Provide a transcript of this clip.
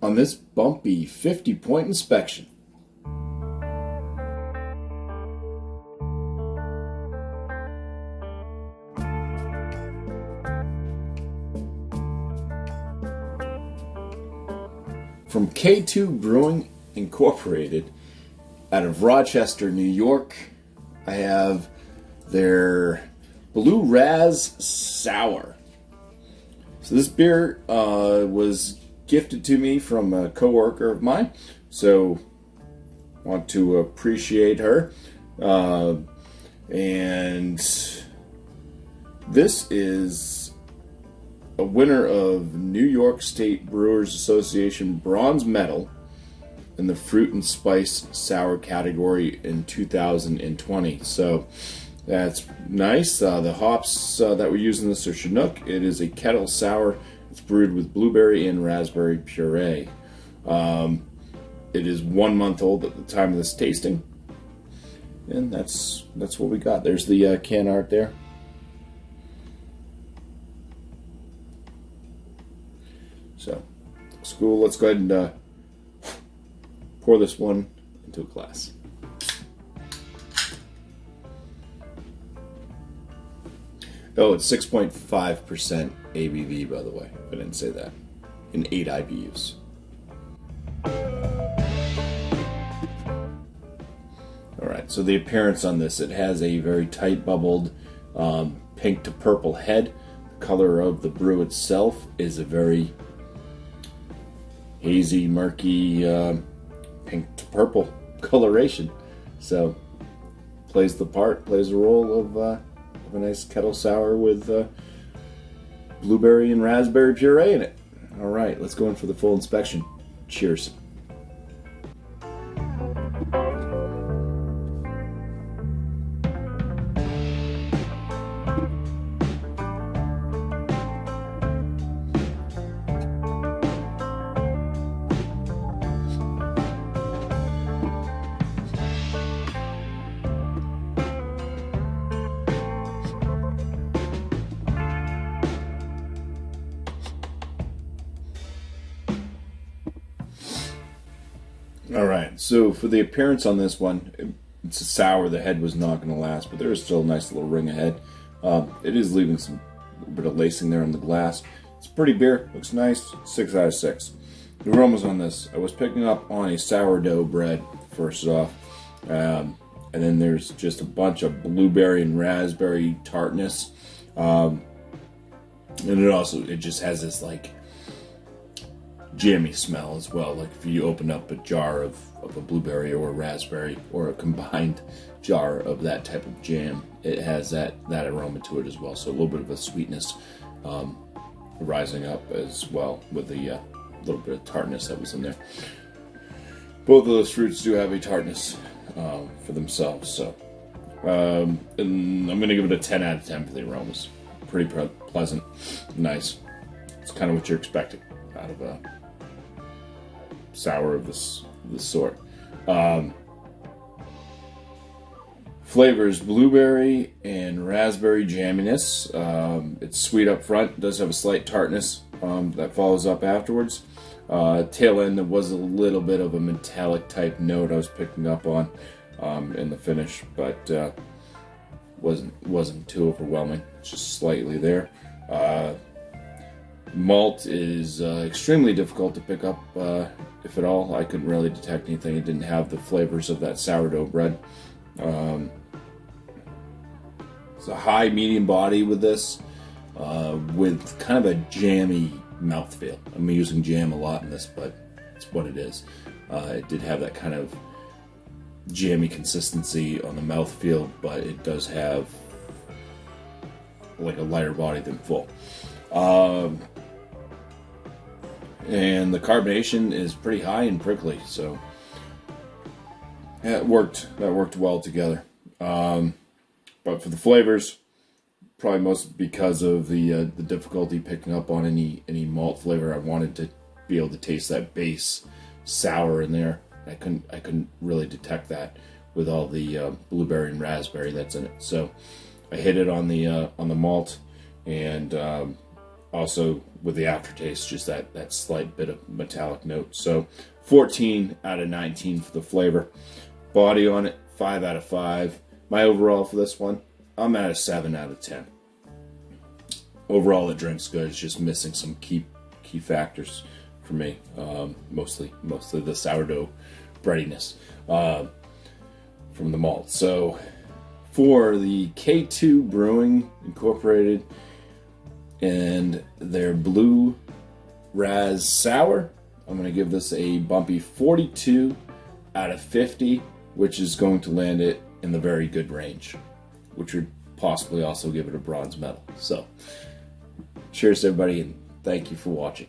on this BuMpY 50-point inspection. From K2 Brewing Incorporated out of Rochester, New York, I have their Blue RAZZ SOUR. So this beer was gifted to me from a coworker of mine, so I want to appreciate her. And this is a winner of New York State Brewers Association bronze medal in the fruit and spice sour category in 2020. So that's nice. The hops that we're using this are Chinook. It is a kettle sour. It's brewed with blueberry and raspberry puree. It is 1 month old at the time of this tasting, and that's what we got. There's the can art there. So, school. Let's go ahead and pour this one into a glass. Oh, it's 6.5% ABV, by the way. I didn't say that. And 8 IBUs. Alright, so the appearance on this, it has a very tight bubbled pink to purple head. The color of the brew itself is a very hazy, murky, pink to purple coloration. So, plays the part, plays the role of a nice kettle sour with blueberry and raspberry puree in it. All right, let's go in for the full inspection. Cheers. Alright, so for the appearance on this one, it's a sour. The head was not going to last, but there is still a nice little ring ahead. It is leaving some bit of lacing there in the glass. It's a pretty beer, looks nice, 6 out of 6. The aromas on this, I was picking up on a sourdough bread, first off, and then there's just a bunch of blueberry and raspberry tartness, and it just has this like jammy smell as well. Like if you open up a jar of a blueberry or a raspberry or a combined jar of that type of jam, it has that aroma to it as well. So a little bit of a sweetness rising up as well with the little bit of tartness that was in there. Both of those fruits do have a tartness for themselves. So and I'm going to give it a 10 out of 10 for the aromas. Pretty pleasant, nice. It's kind of what you're expecting out of a sour of this sort. Flavors: blueberry and raspberry jamminess. It's sweet up front. It does have a slight tartness that follows up afterwards. Tail end, there was a little bit of a metallic type note I was picking up on in the finish, but wasn't too overwhelming. Just slightly there. Malt is extremely difficult to pick up, if at all. I couldn't really detect anything. It didn't have the flavors of that sourdough bread. It's a high medium body with this, with kind of a jammy mouthfeel. I'm using jam a lot in this, but it's what it is. It did have that kind of jammy consistency on the mouthfeel, but it does have like a lighter body than full. And the carbonation is pretty high and prickly, so that worked well together. But for the flavors, probably most because of the difficulty picking up on any malt flavor, I wanted to be able to taste that base sour in there. I couldn't really detect that with all the blueberry and raspberry that's in it. So I hit it on the malt, and also with the aftertaste, just that slight bit of metallic note. So 14 out of 19 for the flavor. Body on it, 5 out of 5. My overall for this one, I'm at a 7 out of 10. Overall, the drink's good. It's just missing some key factors for me. Mostly the sourdough breadiness from the malt. So for the K2 Brewing Incorporated and their blue RAZZ Sour, I'm going to give this a bumpy 42 out of 50, which is going to land it in the very good range, which would possibly also give it a bronze medal. So cheers to everybody, and thank you for watching.